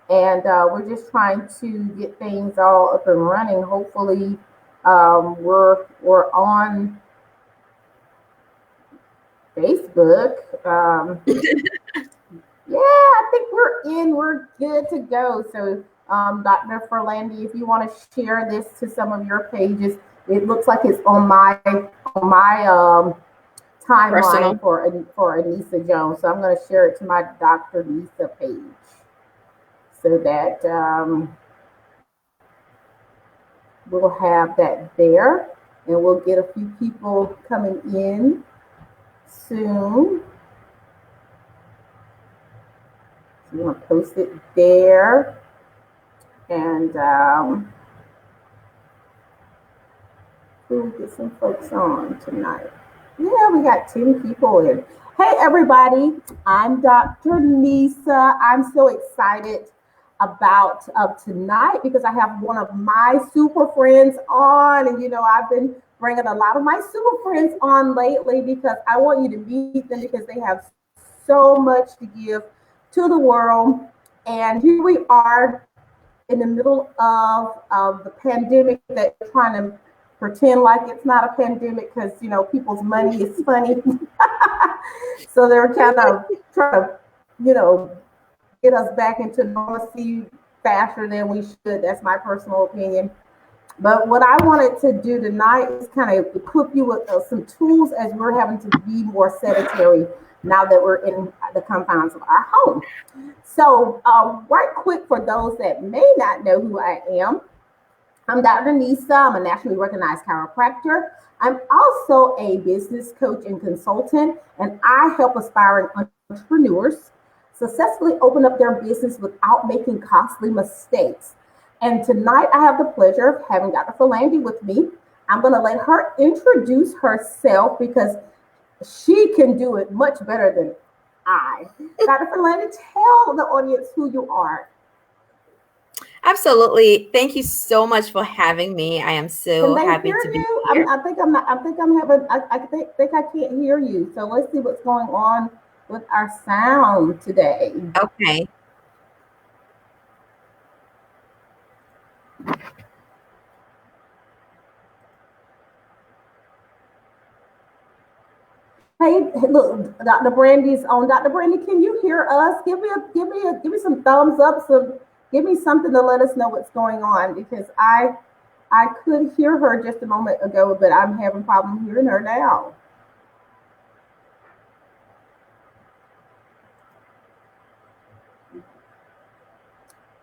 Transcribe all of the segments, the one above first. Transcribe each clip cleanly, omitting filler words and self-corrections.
and we're just trying to get things all up and running. Hopefully, we're on Facebook. Yeah, I think we're good to go. So, Dr. Firlande, if you want to share this to some of your pages, it looks like it's on my Personal. timeline for Anissa Jones. So I'm going to share it to my Dr. Nisa page so that we'll have that there, and we'll get a few people coming in soon. So you want to post it there, and we'll get some folks on tonight. Yeah, we got 10 people in. Hey, everybody, I'm Dr. Nisa. I'm so excited about tonight because I have one of my super friends on. And, I've been bringing a lot of my super friends on lately because I want you to meet them because they have so much to give to the world. And here we are in the middle of the pandemic that we're trying to pretend like it's not a pandemic because people's money is funny. So they're kind of trying to you know get us back into normalcy faster than we should. That's my personal opinion. But what I wanted to do tonight is kind of equip you with some tools as we're having to be more sedentary now that we're in the confines of our home. So, right quick, for those that may not know who I am, I'm Dr. Nisa. I'm a nationally recognized chiropractor. I'm also a business coach and consultant, and I help aspiring entrepreneurs successfully open up their business without making costly mistakes. And tonight I have the pleasure of having Dr. Philandy with me. I'm going to let her introduce herself because she can do it much better than I. Dr. Philandy, tell the audience who you are. Absolutely. Thank you so much for having me. I am Can so they happy hear to be you? here. I think I'm not. I think I'm having. I think I can't hear you. So let's see what's going on with our sound today. Okay. Hey, look, Dr. Brandy's on. Dr. Brandy, can you hear us? Give me some thumbs up. Give me something to let us know what's going on because I could hear her just a moment ago, but I'm having problem hearing her now.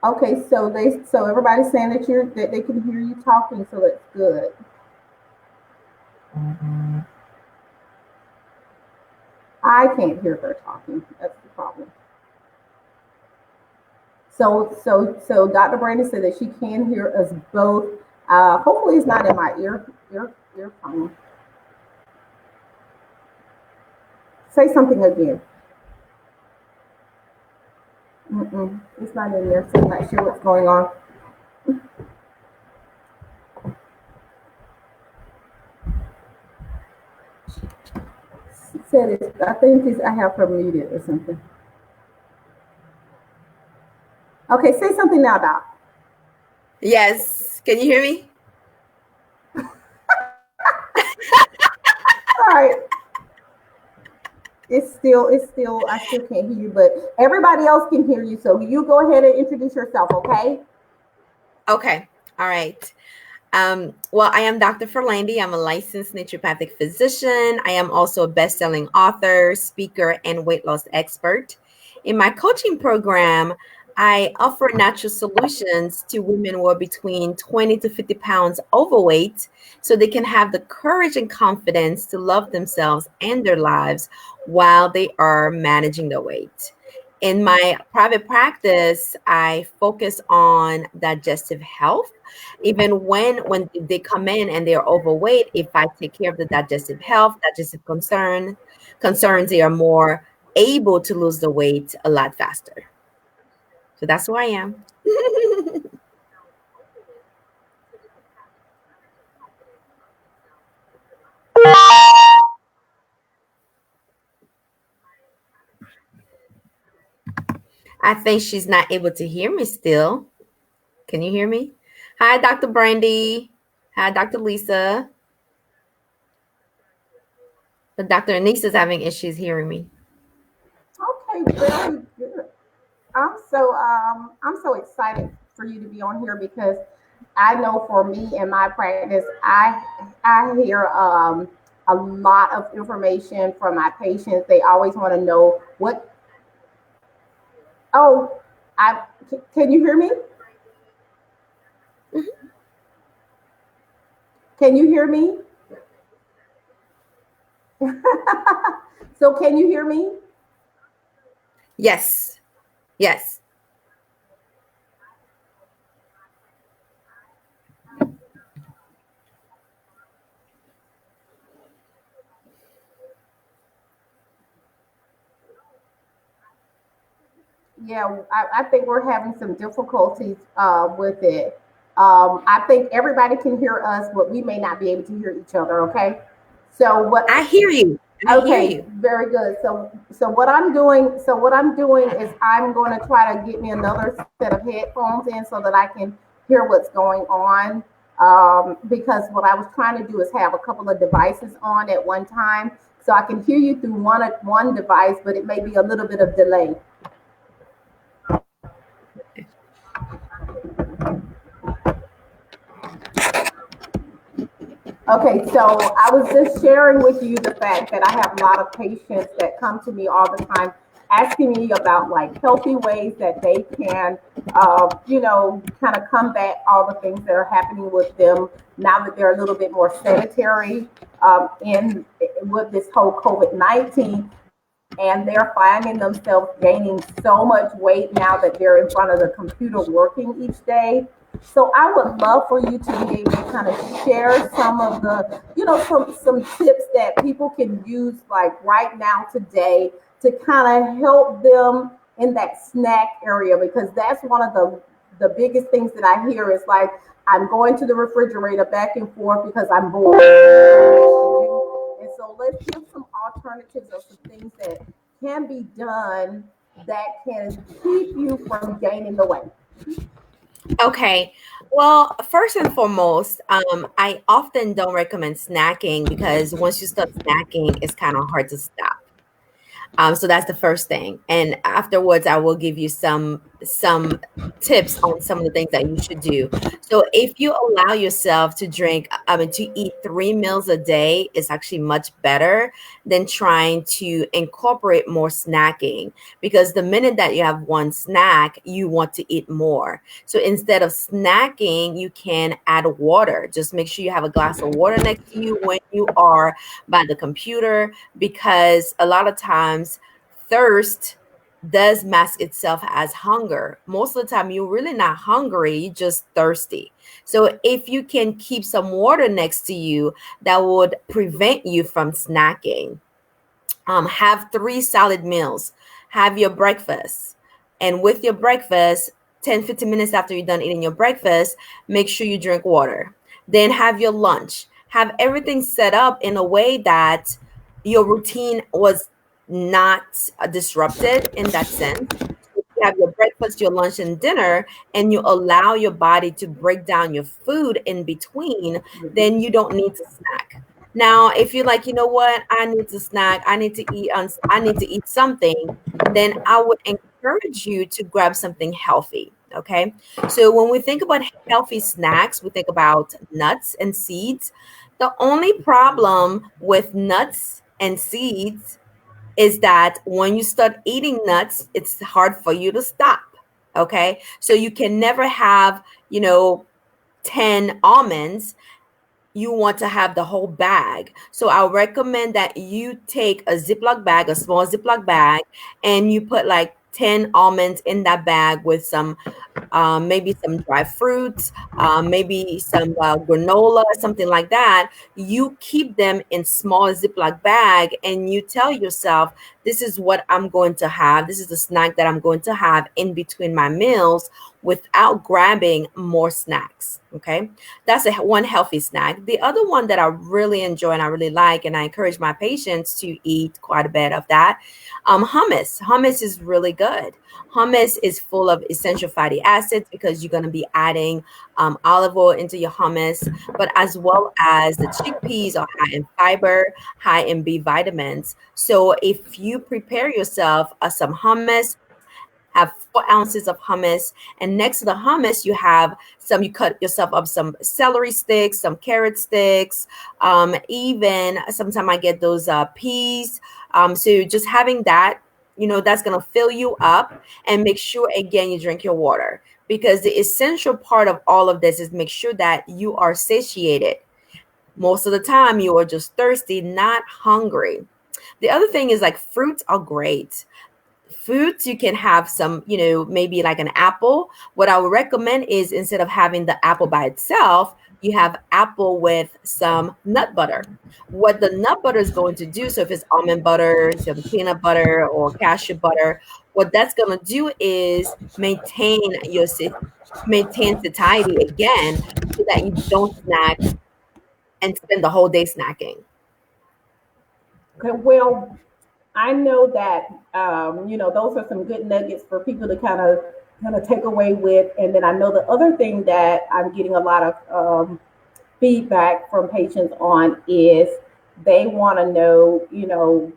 Okay, so everybody's saying that they can hear you talking, so that's good. I can't hear her talking. That's the problem. So Dr. Brandon said that she can hear us both. Hopefully, it's not in my earphone. Say something again. It's not in there, so I'm not sure what's going on. She said it. I think I have her muted or something. Okay, say something now, Doc. Yes. Can you hear me? All right. It's still. I still can't hear you, but everybody else can hear you. So you go ahead and introduce yourself, okay? Okay. All right. Well, I am Dr. Firlande. I'm a licensed naturopathic physician. I am also a best-selling author, speaker, and weight loss expert. In my coaching program, I offer natural solutions to women who are between 20 to 50 pounds overweight so they can have the courage and confidence to love themselves and their lives while they are managing their weight. In my private practice, I focus on digestive health. Even when they come in and they're overweight, if I take care of the digestive health, digestive concerns, they are more able to lose the weight a lot faster. So that's who I am. I think she's not able to hear me still. Can you hear me? Hi, Dr. Brandy. Hi, Dr. Lisa. But Dr. Anissa's having issues hearing me. Okay, very good. I'm so excited for you to be on here because I know for me in my practice, I hear a lot of information from my patients. They always want to know what. Oh, can you hear me? Mhm. Can you hear me? So can you hear me? Yes. Yes. Yeah, I think we're having some difficulties with it. I think everybody can hear us, but we may not be able to hear each other. Okay. So what? I hear you. I hear Okay, you. very good. So what I'm doing is I'm going to try to get me another set of headphones in so that I can hear what's going on. Because what I was trying to do is have a couple of devices on at one time, so I can hear you through one device, but it may be a little bit of delay. Okay, so I was just sharing with you the fact that I have a lot of patients that come to me all the time asking me about like healthy ways that they can, kind of combat all the things that are happening with them now that they're a little bit more sedentary in with this whole COVID-19, and they're finding themselves gaining so much weight now that they're in front of the computer working each day. So I would love for you to be able to kind of share some of the, some tips that people can use like right now today to kind of help them in that snack area, because that's one of the biggest things that I hear is like I'm going to the refrigerator back and forth because I'm bored. And so let's give some alternatives of some things that can be done that can keep you from gaining the weight. Okay. Well, first and foremost, I often don't recommend snacking because once you start snacking, it's kind of hard to stop. So that's the first thing. And afterwards, I will give you some tips on some of the things that you should do. So if you allow yourself to drink, I mean, to eat 3 meals a day is actually much better than trying to incorporate more snacking. Because the minute that you have one snack, you want to eat more. So instead of snacking, you can add water. Just make sure you have a glass of water next to you when you are by the computer, because a lot of times thirst does mask itself as hunger. Most of the time, you're really not hungry, you're just thirsty. So, if you can keep some water next to you, that would prevent you from snacking. Have 3 solid meals. Have your breakfast. And with your breakfast, 10, 15 minutes after you're done eating your breakfast, make sure you drink water. Then have your lunch. Have everything set up in a way that your routine was not disrupted in that sense. You have your breakfast, your lunch, and dinner, and you allow your body to break down your food in between, then you don't need to snack. Now, if you're like, you know what, I need to snack, I need to eat something, then I would encourage you to grab something healthy. Okay. So when we think about healthy snacks, we think about nuts and seeds. The only problem with nuts and seeds is that when you start eating nuts, it's hard for you to stop. Okay. So you can never have, 10 almonds. You want to have the whole bag. So I recommend that you take a Ziploc bag, a small Ziploc bag, and you put like 10 almonds in that bag with some maybe some dry fruits, maybe some granola, something like that. You keep them in small Ziploc bag, and you tell yourself, "This is what I'm going to have. This is the snack that I'm going to have in between my meals." without grabbing more snacks. Okay, that's one healthy snack. The other one that I really enjoy and I really like, and I encourage my patients to eat quite a bit of that, hummus. Hummus is really good. Hummus is full of essential fatty acids because you're going to be adding olive oil into your hummus, but as well as the chickpeas are high in fiber, high in B vitamins. So if you prepare yourself some hummus, have 4 ounces of hummus, and next to the hummus, you cut yourself up some celery sticks, some carrot sticks, even sometimes I get those peas. So just having that, that's going to fill you up, and make sure again you drink your water, because the essential part of all of this is make sure that you are satiated. Most of the time you are just thirsty, not hungry. The other thing is, like, fruits are great. Fruits, you can have some, maybe like an apple. What I would recommend is, instead of having the apple by itself, you have apple with some nut butter. What the nut butter is going to do, so if it's almond butter, some peanut butter, or cashew butter, what that's going to do is maintain satiety again, so that you don't snack and spend the whole day snacking. Okay, well, I know that those are some good nuggets for people to kind of take away with. And then I know the other thing that I'm getting a lot of feedback from patients on is they want to know,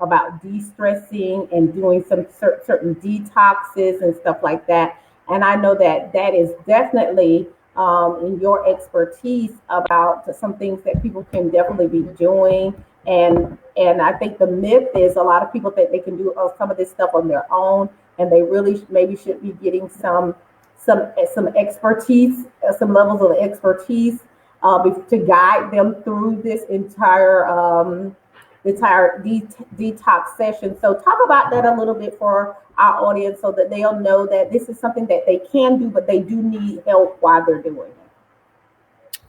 about de-stressing and doing some certain detoxes and stuff like that. And I know that that is definitely in your expertise about some things that people can definitely be doing. And I think the myth is a lot of people think they can do some of this stuff on their own, and they really maybe should be getting some expertise, some levels of expertise to guide them through this entire detox session. So talk about that a little bit for our audience, so that they'll know that this is something that they can do, but they do need help while they're doing it.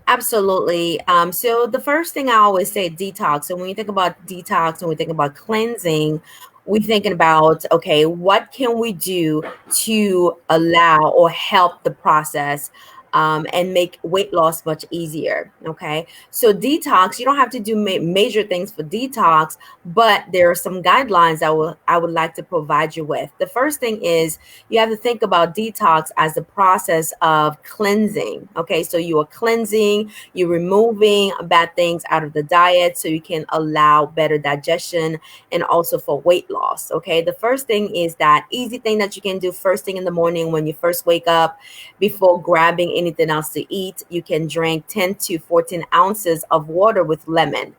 Absolutely. So the first thing I always say, detox. So when we think about detox and we think about cleansing, we're thinking about, okay, what can we do to allow or help the process, and make weight loss much easier? Okay. So detox, you don't have to do major things for detox, but there are some guidelines I would like to provide you with. The first thing is, you have to think about detox as the process of cleansing. Okay, so you are cleansing, you're removing bad things out of the diet so you can allow better digestion and also for weight loss. Okay, the first thing is that easy thing that you can do first thing in the morning when you first wake up, before grabbing anything else to eat. You can drink 10 to 14 ounces of water with lemon.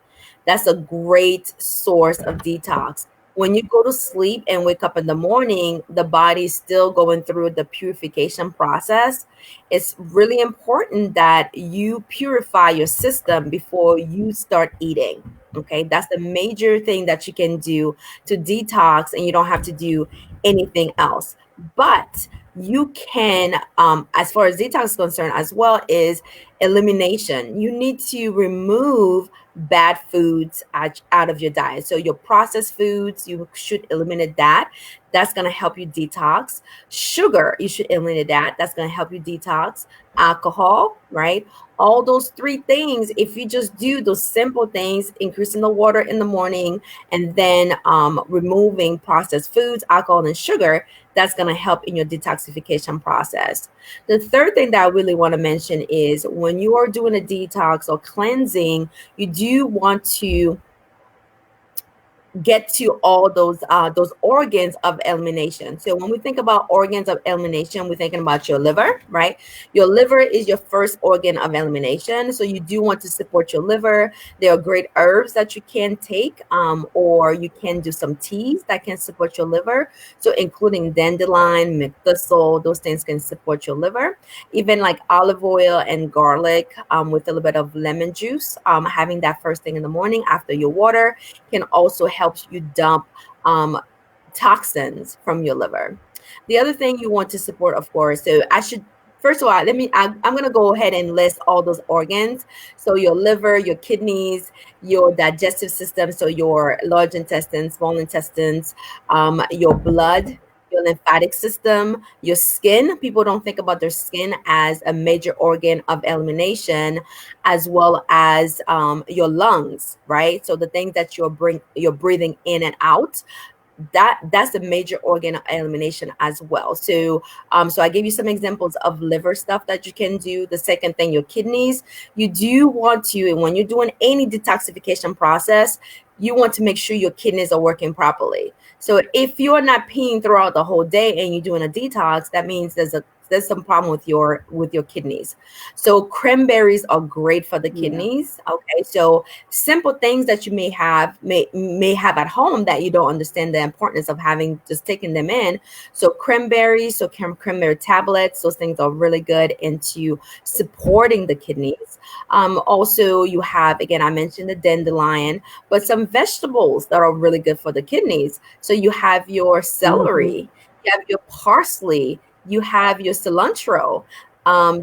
That's a great source of detox. When you go to sleep and wake up in the morning, the body's still going through the purification process. It's really important that you purify your system before you start eating. Okay, that's the major thing that you can do to detox, and you don't have to do anything else. But you can, as far as detox is concerned, as well, is elimination. You need to remove bad foods out of your diet. So your processed foods, you should eliminate that. That's going to help you detox. Sugar, you should eliminate that. That's going to help you detox. Alcohol, right? All those three things, if you just do those simple things, increasing the water in the morning, and then removing processed foods, alcohol, and sugar, that's going to help in your detoxification process. The third thing that I really want to mention is, when you are doing a detox or cleansing, you do want to get to all those organs of elimination. So when we think about organs of elimination, we're thinking about your liver, right? Your liver is your first organ of elimination. So you do want to support your liver. There are great herbs that you can take, or you can do some teas that can support your liver. So including dandelion, mint thistle, those things can support your liver. Even like olive oil and garlic, with a little bit of lemon juice, having that first thing in the morning after your water can also help you dump toxins from your liver. The other thing you want to support, of course, so first of all, I'm going to go ahead and list all those organs. So your liver, your kidneys, your digestive system, so your large intestines, small intestines, your blood, your lymphatic system, your skin. People don't think about their skin as a major organ of elimination, as well as your lungs, right? So the things that you're breathing in and out, that's a major organ of elimination as well. So I gave you some examples of liver stuff that you can do. The second thing, your kidneys. You do want to, and when you're doing any detoxification process, you want to make sure your kidneys are working properly. So if you're not peeing throughout the whole day and you're doing a detox, that means there's some problem with your kidneys. So cranberries are great for the Yeah. kidneys. Okay, so simple things that you may have at home that you don't understand the importance of having, just taking them in. So cranberries, so cranberry tablets, those things are really good into supporting the kidneys. Also, you have, again, I mentioned the dandelion, but some vegetables that are really good for the kidneys. So you have your Mm-hmm. celery, you have your parsley, you have your cilantro.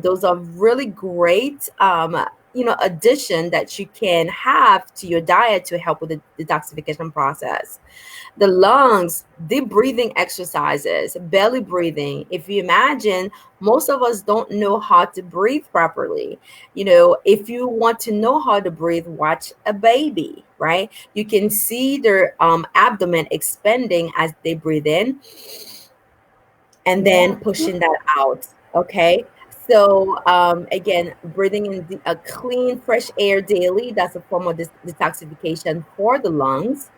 Those are really great addition that you can have to your diet to help with the detoxification process. The lungs, deep breathing exercises, belly breathing. If you imagine, most of us don't know how to breathe properly. If you want to know how to breathe, watch a baby, right? You can see their abdomen expanding as they breathe in and then Yeah. pushing that out. Okay. So again, breathing in a clean, fresh air daily, that's a form of detoxification for the lungs.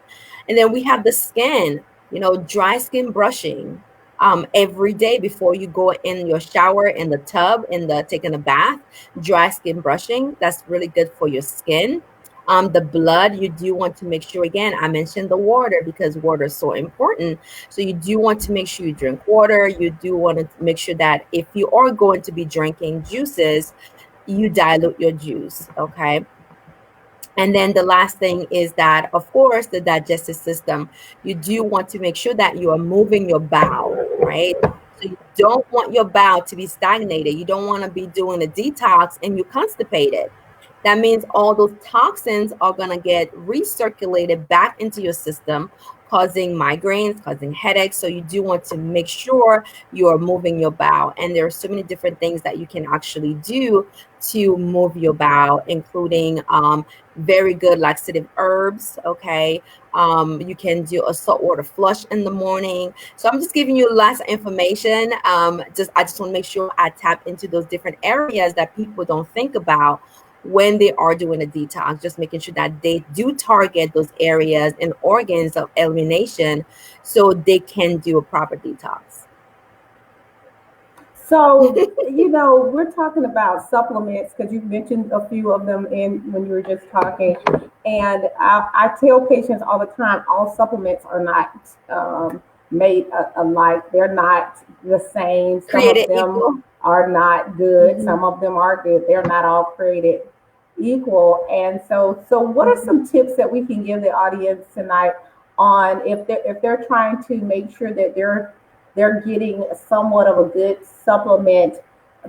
And then we have the skin, dry skin brushing every day before you go in your shower, in the tub, in the taking a bath. Dry skin brushing, that's really good for your skin. The blood, you do want to make sure, again, I mentioned the water because water is so important. So you do want to make sure you drink water. You do want to make sure that if you are going to be drinking juices, you dilute your juice. Okay. And then the last thing is that, of course, the digestive system. You do want to make sure that you are moving your bowel, right? So you don't want your bowel to be stagnated. You don't want to be doing a detox and you constipated. That means all those toxins are going to get recirculated back into your system, causing migraines, causing headaches. So you do want to make sure you are moving your bowel. And there are so many different things that you can actually do to move your bowel, including very good laxative herbs. Okay. You can do a saltwater flush in the morning. So I'm just giving you lots of information. I just want to make sure I tap into those different areas that people don't think about when they are doing a detox, just making sure that they do target those areas and organs of elimination so they can do a proper detox. So, we're talking about supplements because you mentioned a few of them in when you were just talking. And I tell patients all the time, all supplements are not made alike. They're not the same. Some of Created them equal. are not good. Mhm, Some of them are good. They're not all created equal. And so what are mhm. some tips that we can give the audience tonight on if they're trying to make sure that they're getting somewhat of a good supplement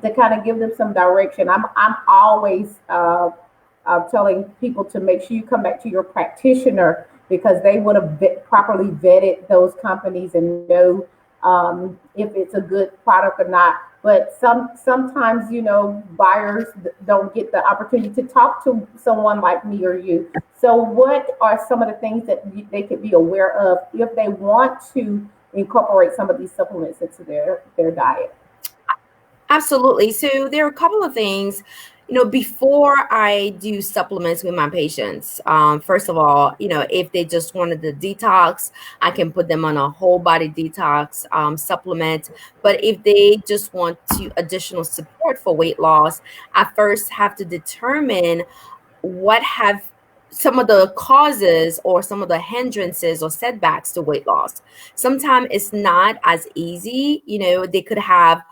to kind of give them some direction. I'm always telling people to make sure you come back to your practitioner because they would have properly vetted those companies and know if it's a good product or not. But sometimes buyers don't get the opportunity to talk to someone like me or you. So what are some of the things that they could be aware of if they want to incorporate some of these supplements into their diet? Absolutely. So there are a couple of things, before I do supplements with my patients. First of all, if they just wanted the detox, I can put them on a whole body detox supplement. But if they just want to additional support for weight loss, I first have to determine what have some of the causes or some of the hindrances or setbacks to weight loss. Sometimes it's not as easy. They could have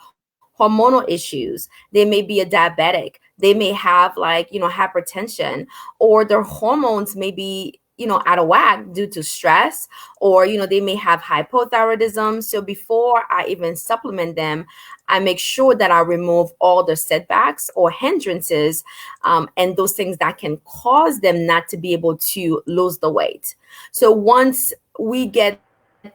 hormonal issues. They may be a diabetic. They may have hypertension, or their hormones may be out of whack due to stress, or they may have hypothyroidism. So before I even supplement them, I make sure that I remove all the setbacks or hindrances, and those things that can cause them not to be able to lose the weight. So once we get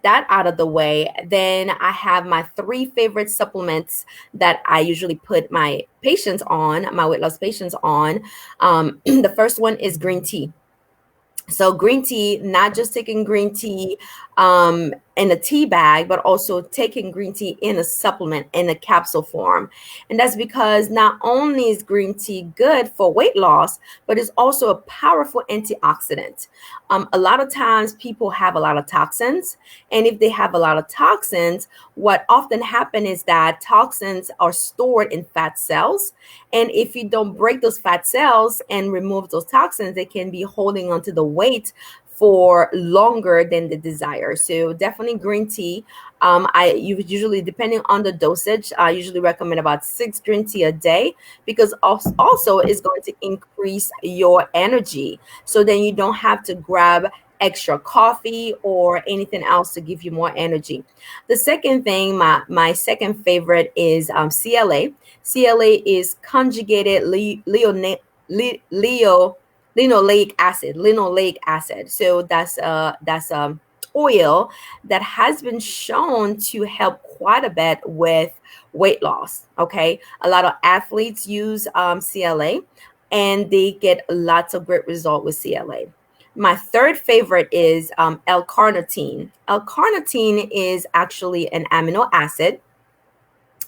that out of the way, then I have my three favorite supplements that I usually put my patients on, my weight loss patients on. The first one is green tea. So green tea, not just taking green tea in a tea bag, but also taking green tea in a supplement in a capsule form. And that's because not only is green tea good for weight loss, but it's also a powerful antioxidant. A lot of times people have a lot of toxins. And if they have a lot of toxins, what often happens is that toxins are stored in fat cells. And if you don't break those fat cells and remove those toxins, they can be holding onto the weight for longer than the desire. So definitely green tea. I usually, depending on the dosage, I usually recommend about 6 green tea a day, because also is going to increase your energy. So then you don't have to grab extra coffee or anything else to give you more energy. The second thing, my second favorite is CLA. CLA is conjugated linoleic acid. So that's oil that has been shown to help quite a bit with weight loss. Okay, a lot of athletes use CLA, and they get lots of great result with CLA. My third favorite is L-carnitine. L-carnitine is actually an amino acid,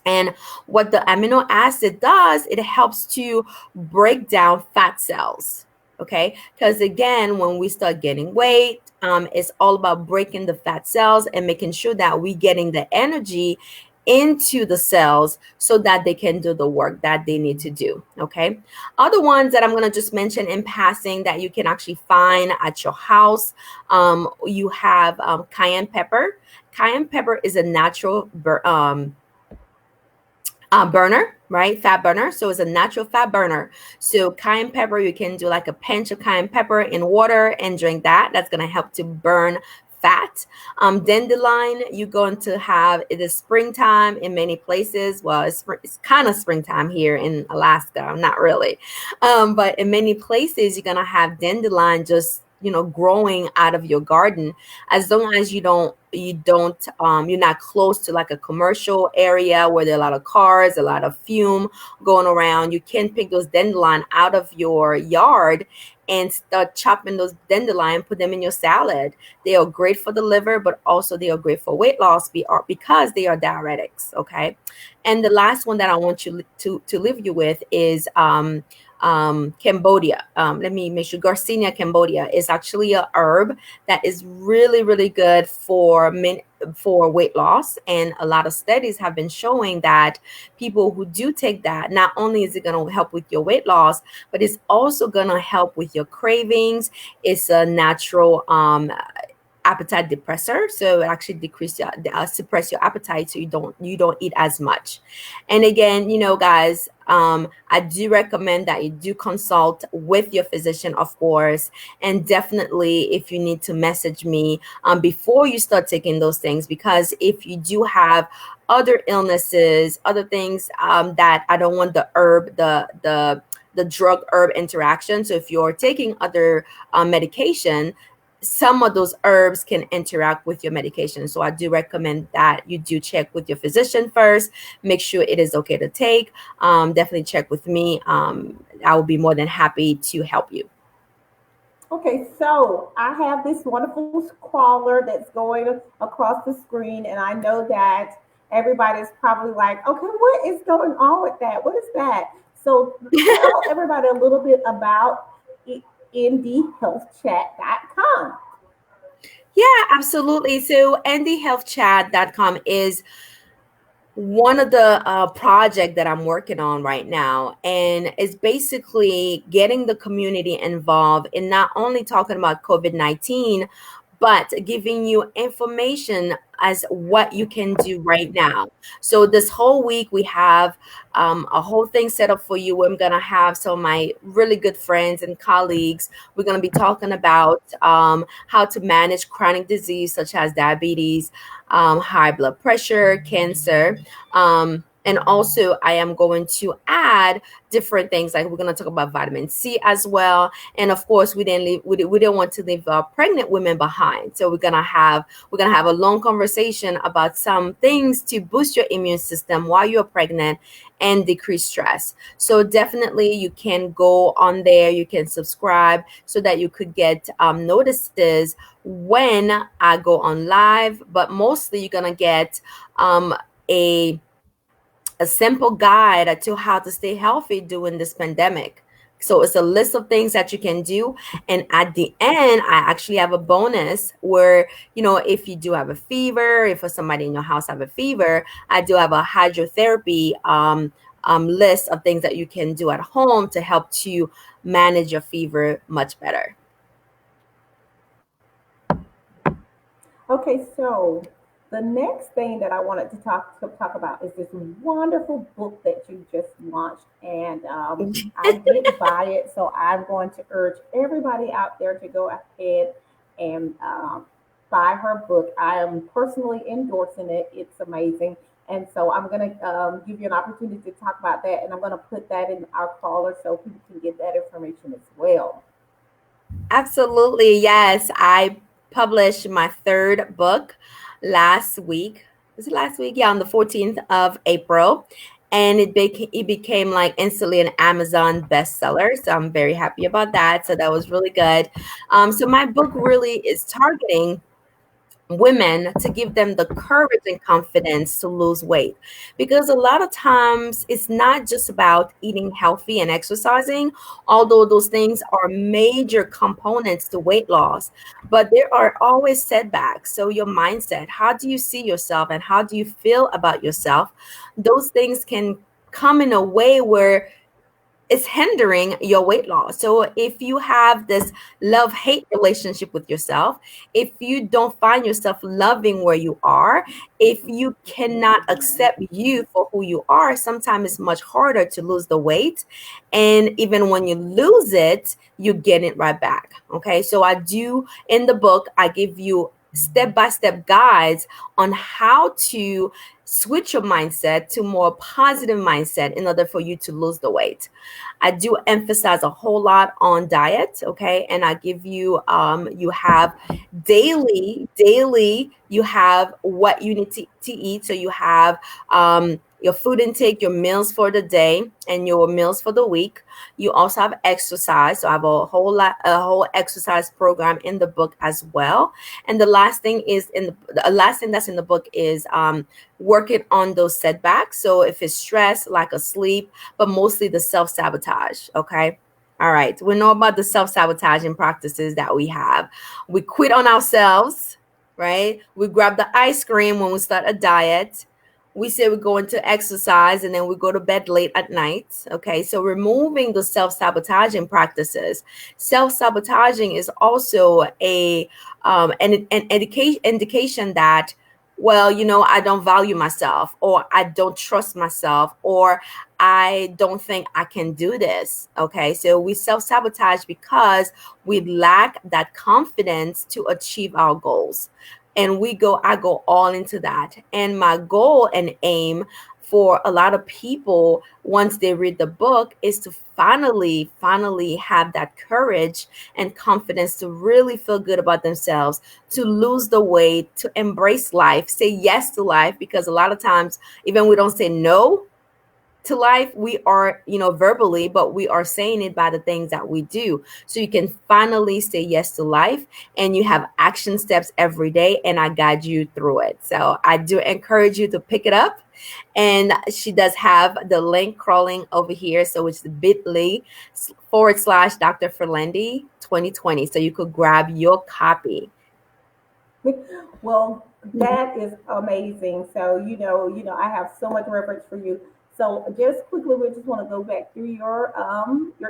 and what the amino acid does, it helps to break down fat cells. Okay. Because again, when we start getting weight, it's all about breaking the fat cells and making sure that we're getting the energy into the cells so that they can do the work that they need to do. Okay. Other ones that I'm going to just mention in passing that you can actually find at your house. You have cayenne pepper. Cayenne pepper is a natural burner, right? Fat burner. So it's a natural fat burner. So cayenne pepper, you can do like a pinch of cayenne pepper in water and drink that. That's going to help to burn fat. Dandelion, you're going to have, it is springtime in many places. Well, it's kind of springtime here in Alaska, not really. But in many places, you're going to have dandelion just growing out of your garden, as long as you're not close to like a commercial area where there are a lot of cars, a lot of fume going around. You can pick those dandelion out of your yard and start chopping those dandelion, put them in your salad. They are great for the liver, but also they are great for weight loss because they are diuretics. Okay. And the last one that I want you to leave you with is Cambodia. Let me make sure. Garcinia Cambogia is actually a herb that is really, really good for weight loss. And a lot of studies have been showing that people who do take that, not only is it going to help with your weight loss, but it's also going to help with your cravings. It's a natural appetite depressor, so it actually suppress your appetite, so you don't eat as much. And again, guys, I do recommend that you do consult with your physician, of course, and definitely if you need to message me before you start taking those things, because if you do have other illnesses, other things that I don't want the drug herb interaction. So if you're taking other medication, some of those herbs can interact with your medication. So I do recommend that you do check with your physician first, make sure it is okay to take. Definitely check with me. I will be more than happy to help you. Okay, so I have this wonderful crawler that's going across the screen, and I know that everybody's probably like, okay, what is going on with that? What is that? So tell everybody a little bit about ndhealthchat.com. Yeah, absolutely. So ndhealthchat.com is one of the project that I'm working on right now, and it's basically getting the community involved in not only talking about COVID-19, but giving you information as what you can do right now. So this whole week we have a whole thing set up for you. I'm gonna have some of my really good friends and colleagues. We're gonna be talking about how to manage chronic disease such as diabetes, high blood pressure, cancer. And also, I am going to add different things, like we're going to talk about vitamin C as well. And of course, we didn't want to leave pregnant women behind. So we're gonna have a long conversation about some things to boost your immune system while you're pregnant and decrease stress. So definitely, you can go on there, you can subscribe so that you could get notices when I go on live. But mostly, you're gonna get a a simple guide to how to stay healthy during this pandemic. So it's a list of things that you can do. And at the end, I actually have a bonus where, if you do have a fever, if somebody in your house have a fever, I do have a hydrotherapy list of things that you can do at home to help to manage your fever much better. Okay, so the next thing that I wanted to talk about is this wonderful book that you just launched, and I did buy it, so I'm going to urge everybody out there to go ahead and buy her book. I am personally endorsing it; it's amazing, and so I'm going to give you an opportunity to talk about that, and I'm going to put that in our caller so people can get that information as well. Absolutely, yes. I published my third book last week. Was it last week? Yeah, on the 14th of April. And it became like instantly an Amazon bestseller. So I'm very happy about that. So that was really good. So my book really is targeting women to give them the courage and confidence to lose weight, because a lot of times it's not just about eating healthy and exercising, although those things are major components to weight loss, but there are always setbacks. So your mindset, how do you see yourself and how do you feel about yourself, those things can come in a way where it's hindering your weight loss. So if you have this love-hate relationship with yourself, if you don't find yourself loving where you are, if you cannot accept you for who you are, sometimes it's much harder to lose the weight. And even when you lose it, you get it right back. Okay. So I do, in the book, I give you step-by-step guides on how to switch your mindset to more positive mindset in order for you to lose the weight. I do emphasize a whole lot on diet, okay? And I give you you have daily you have what you need to eat. So you have your food intake, your meals for the day, and your meals for the week. You also have exercise. So I have a whole exercise program in the book as well. And the last thing is the last thing that's in the book is working on those setbacks. So if it's stress, lack of sleep, but mostly the self-sabotage. Okay. All right. We know about the self-sabotaging practices that we have. We quit on ourselves, right? We grab the ice cream when we start a diet. We say we're going to exercise and then we go to bed late at night. Okay. So removing the self-sabotaging practices. Self-sabotaging is also an indication that, well, I don't value myself, or I don't trust myself, or I don't think I can do this. Okay. So we self sabotage because we lack that confidence to achieve our goals. And I go all into that. And my goal and aim for a lot of people, once they read the book, is to finally have that courage and confidence to really feel good about themselves, to lose the weight, to embrace life, say yes to life, because a lot of times, even we don't say no to life, we are, verbally, but we are saying it by the things that we do. So you can finally say yes to life, and you have action steps every day, and I guide you through it. So I do encourage you to pick it up. And she does have the link crawling over here. So it's the bit.ly/ Dr. Firlande 2020. So you could grab your copy. Well, that is amazing. So I have so much reference for you. So just quickly, we just want to go back through your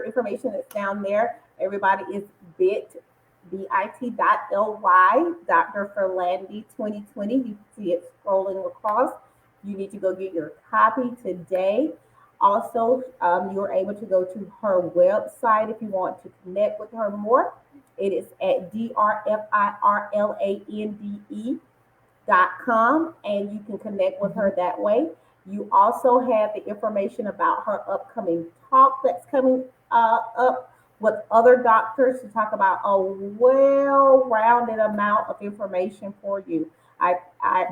information that's down there. Everybody is bit.ly Dr. Ferlandi 2020. You see it scrolling across. You need to go get your copy today. Also, you're able to go to her website if you want to connect with her more. It is at drfirlande.com, and you can connect with her that way. You also have the information about her upcoming talk that's coming up with other doctors to talk about a well-rounded amount of information for you. I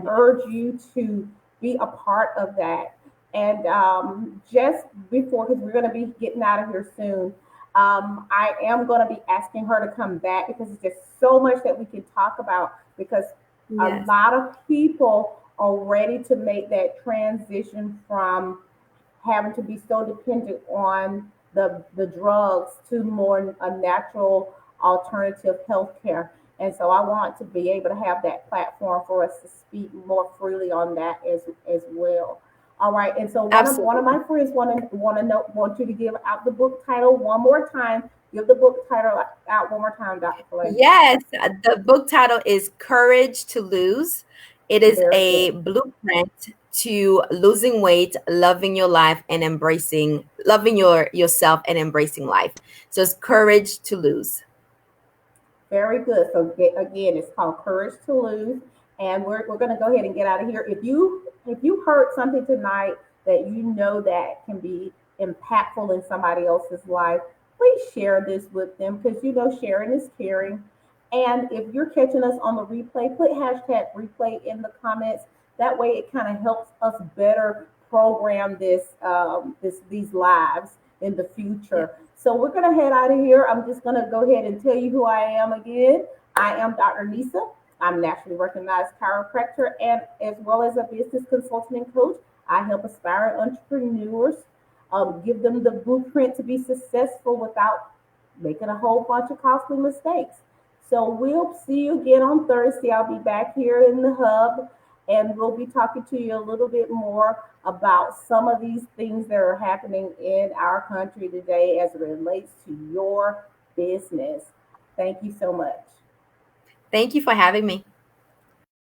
urge you to be a part of that. And just before, because we're going to be getting out of here soon, I am going to be asking her to come back because it's just so much that we can talk about. Because a Yes, lot of people are ready to make that transition from having to be so dependent on the drugs to more a natural alternative healthcare. And so I want to be able to have that platform for us to speak more freely on that as well. All right, and so one of absolutely. my friends want you to give out the book title one more time. Give the book title out one more time, Dr. Philander. Yes, the book title is Courage to Lose. It is Very a good. blueprint to losing weight, loving your life, and embracing loving yourself and embracing life. So it's Courage to Lose. Very good. So again, it's called Courage to Lose, and we're going to go ahead and get out of here. If you heard something tonight that you know that can be impactful in somebody else's life, please share this with them because you know sharing is caring. And if you're catching us on the replay, put hashtag replay in the comments. That way, it kind of helps us better program these lives in the Yeah. future. So we're going to head out of here. I'm just going to go ahead and tell you who I am again. I am Dr. Nisa. I'm nationally recognized chiropractor and as well as a business consultant and coach. I help aspiring entrepreneurs give them the blueprint to be successful without making a whole bunch of costly mistakes. So we'll see you again on Thursday. I'll be back here in the hub and we'll be talking to you a little bit more about some of these things that are happening in our country today as it relates to your business. Thank you so much. Thank you for having me.